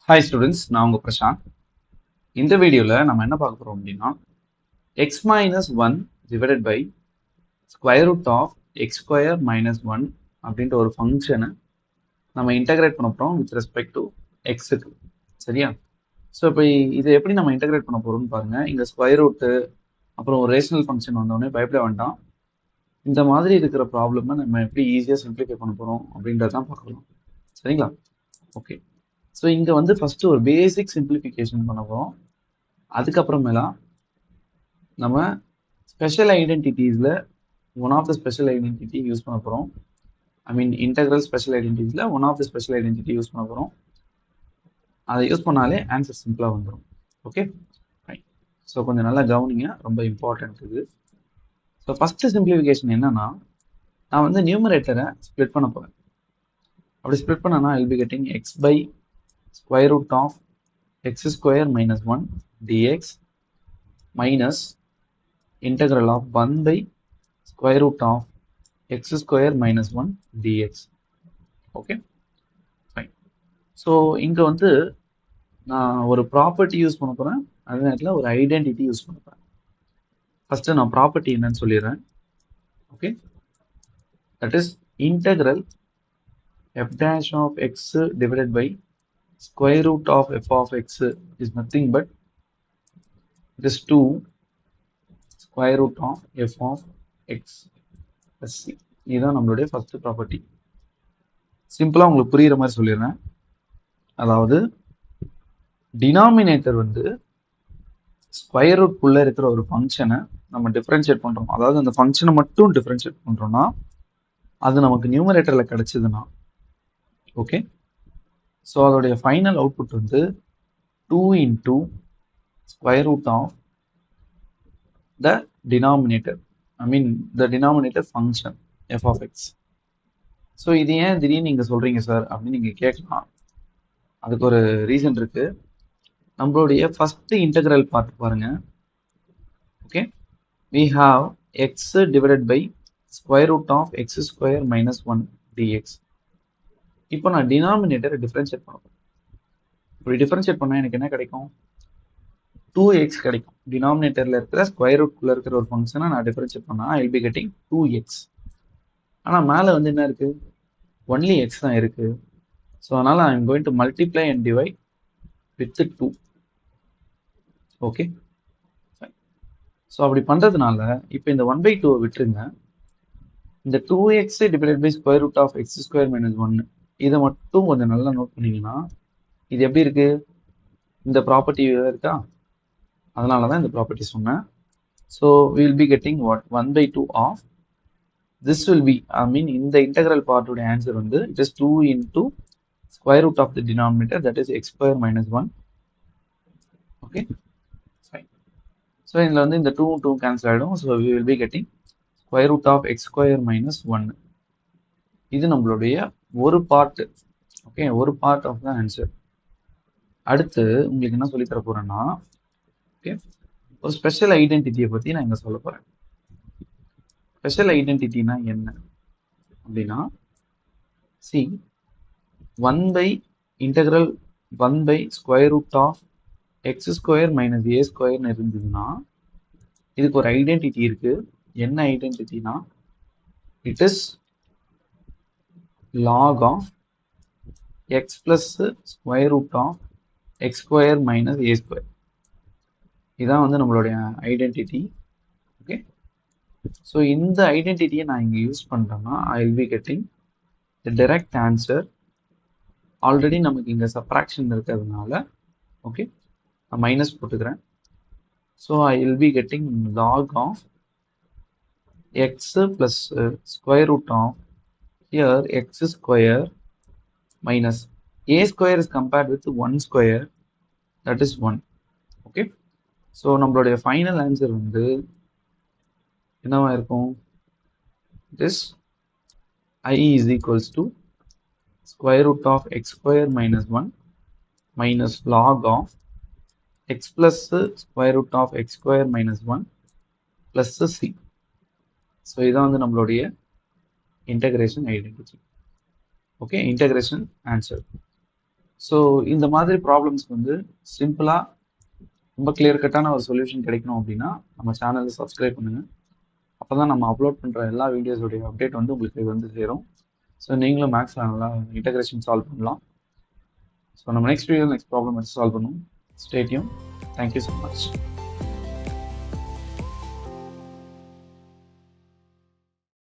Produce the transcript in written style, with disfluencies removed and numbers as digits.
Hi students, நான் உங்க பிரசாந்த். இந்த வீடியோல நம்ம என்ன பார்க்க போறோம் அப்படின்னா x minus 1 divided by square root of x square minus 1 அப்படின்ற ஒரு ஃபங்க்ஷனை நம்ம இன்டகிரேட் பண்ண போறோம் with respect to x-க்கு. சரியா? ஸோ இப்போ இதை எப்படி நம்ம இன்டகிரேட் பண்ண போறோம்னு பாருங்க. இங்க ஸ்கொயர் ரூட்டு அப்புறம் ஒரு ரேஷனல் ஃபங்க்ஷன் வந்தோடனே பயப்பட வேண்டாம். இந்த மாதிரி இருக்கிற ப்ராப்ளமை நம்ம எப்படி ஈஸியாக சிம்பிளிஃபை பண்ண போறோம் அப்படின்றதான் பார்க்கலாம். சரிங்களா? ஓகே. ஸோ இங்க வந்து ஃபர்ஸ்ட் ஒரு பேசிக் சிம்பிளிஃபிகேஷன் பண்ண போறோம். அதுக்கப்புறமேலாம் நம்ம ஸ்பெஷல் ஐடென்டிட்டிஸில் one of the special identity use பண்ண போகிறோம். ஐ மீன் இன்டெக்ரல் ஸ்பெஷல் ஐடென்டிட்டிஸில் one of the special identity use பண்ண போகிறோம். அதை யூஸ் பண்ணாலே ஆன்சர் சிம்பிளாக வந்துடும். Okay right. ஸோ கொஞ்சம் நல்லா கவனிங்க, ரொம்ப இம்பார்ட்டன்ட் இது. ஸோ ஃபஸ்ட்டு சிம்பிளிஃபிகேஷன் என்னன்னா, நான் வந்து நியூமரேட்டரை ஸ்ப்ளிட் பண்ண போகிறேன். அப்படி ஸ்ப்ளிட் பண்ணனா I will be getting x by square root of x square minus 1 dx minus integral of 1 by square root of x square minus 1 dx. Okay, fine. So இங்க வந்து நான் ஒரு ப்ராப்பர்ட்டி யூஸ் பண்ண போறேன், அதே நேரத்தில் ஒரு ஐடென்டிட்டி யூஸ் பண்ண போறேன். ஃபர்ஸ்ட் நான் ப்ராப்பர்ட்டி என்னன்னு சொல்லிடுறேன். Okay, that is integral f dash of x divided by square root of f of x is nothing but this 2 square root of f of x plus c. இதுதான் நம்மளுடைய first property. சிம்பிளா உங்களுக்கு புரியுற மாதிரி சொல்லிடுறேன். அதாவது டினாமினேட்டர் வந்து square root குள்ள இருக்கிற ஒரு ஃபங்க்ஷனை நம்ம டிஃபரன்ஷியேட் பண்றோம். அதாவது அந்த ஃபங்க்ஷனை மட்டும் டிஃபரன்ஷியேட் பண்றோம்னா அது நமக்கு நியூமரேட்டர்ல கிடைச்சதுன்னா ஓகே. ஸோ அதோடைய ஃபைனல் அவுட்புட் வந்து 2 into square root of the denominator, I mean the denominator function f of x. So இது ஏன் திடீர்னு நீங்க சொல்றீங்க சார் அப்படின்னு நீங்க கேட்கலாம். அதுக்கு ஒரு ரீசன் இருக்கு. நம்மளுடைய ஃபர்ஸ்ட் இன்டெக்ரல் பார்ட் பாருங்க. Okay, we have x divided by square root of x square minus 1 dx. இப்போ நான் டினாமினேட்டரை டிஃபரன்ஷியேட் பண்ண போறேன். இப்படி டிஃபரன்ஷியேட் பண்ணா எனக்கு என்ன கிடைக்கும்? 2x கிடைக்கும். டினாமினேட்டர்ல இருக்கிற ஸ்கொயர் ரூட்குள்ள இருக்கிற ஒரு ஃபங்க்ஷனை நான் டிஃபரன்ஷியேட் பண்ணா ஐ வில் பி கெட்டிங் 2x. ஆனா மேல வந்து என்ன இருக்கு? ஒன்லி x தான் இருக்கு. ஸோ அதனால I am going to multiply and divide with 2. Okay, so அப்படி பண்றதுனால இப்போ இந்த 1/2 விட்டுருங்க. இந்த 2x divided by square root of x square minus 1 இதை மட்டும் கொஞ்சம் நல்லா நோட் பண்ணீங்கன்னா இது எப்படி இருக்கு? இந்த ப்ராப்பர்ட்டி இருக்கா? அதனால தான் இந்த ப்ராப்பர்ட்டி சொன்னேன். So will be getting what 1/2 of this will be, I mean இந்த இன்டெக்ரல் பார்ட்டோட ஆன்சர் வந்து it is 2 into square root of the denominator, that is x square minus 1. Okay fine. So இதில் வந்து இந்த 2 கேன்சல் ஆகிடும். So we will be getting square root of x square minus 1. இது நம்மளுடைய ஒரு பார்ட். ஓகே, ஒரு part of the answer. அடுத்து உங்களுக்கு என்ன சொல்லி தர போறேன்னா, ஓகே, ஒரு ஸ்பெஷல் ஐடென்டிட்டியை பத்தி நான் இங்க சொல்ல போறேன். ஸ்பெஷல் ஐடென்டிட்டினா என்ன அப்படின்னா, C 1 by integral 1 by square root of x square minus a ஸ்கொயர்னு இருந்ததுன்னா இதுக்கு ஒரு ஐடென்டிட்டி இருக்கு. என்ன ஐடென்டிட்டினா, it is log of x plus square root of x square minus a square. இதான் வந்து நம்மளுடைய ஐடென்டிட்டி. ஓகே, ஸோ இந்த ஐடென்டிட்டியை நான் இங்கே யூஸ் பண்ணுறேன்னா ஐ will be getting the direct answer. Already நமக்கு இங்கே சப்ராக்ஷன் இருக்கிறதுனால ஓகே நான் மைனஸ் போட்டுக்கிறேன். So I will be getting log of x plus square root of here x square minus a square is compared with 1 square, that is 1. okay, so நம்மளுடைய final answer வந்து என்னவா இருக்கும்? this I is equals to square root of x square minus 1 minus log of x plus square root of x square minus 1 plus c. so இதான் வந்து நம்மளுடைய integration identity. okay, integration answer. So இந்த மாதிரி ப்ராப்ளம்ஸ்க்கு வந்து சிம்பிளாக ரொம்ப clear கட்டான ஒரு solution கிடைக்கணும் அப்படின்னா நம்ம சேனலை சப்ஸ்கிரைப் பண்ணுங்கள். அப்போ தான் நம்ம அப்லோட் பண்ணுற எல்லா வீடியோஸோடைய அப்டேட் வந்து உங்களுக்கு வந்து சேரும். ஸோ நீங்களும் மேக்ஸ் நல்லா இன்டகிரேஷன் சால்வ் பண்ணலாம். ஸோ நம்ம நெக்ஸ்ட் வீடியோ நெக்ஸ்ட் ப்ராப்ளம் எடுத்து சால்வ் பண்ணுவோம். Stay tune. Thank you so much.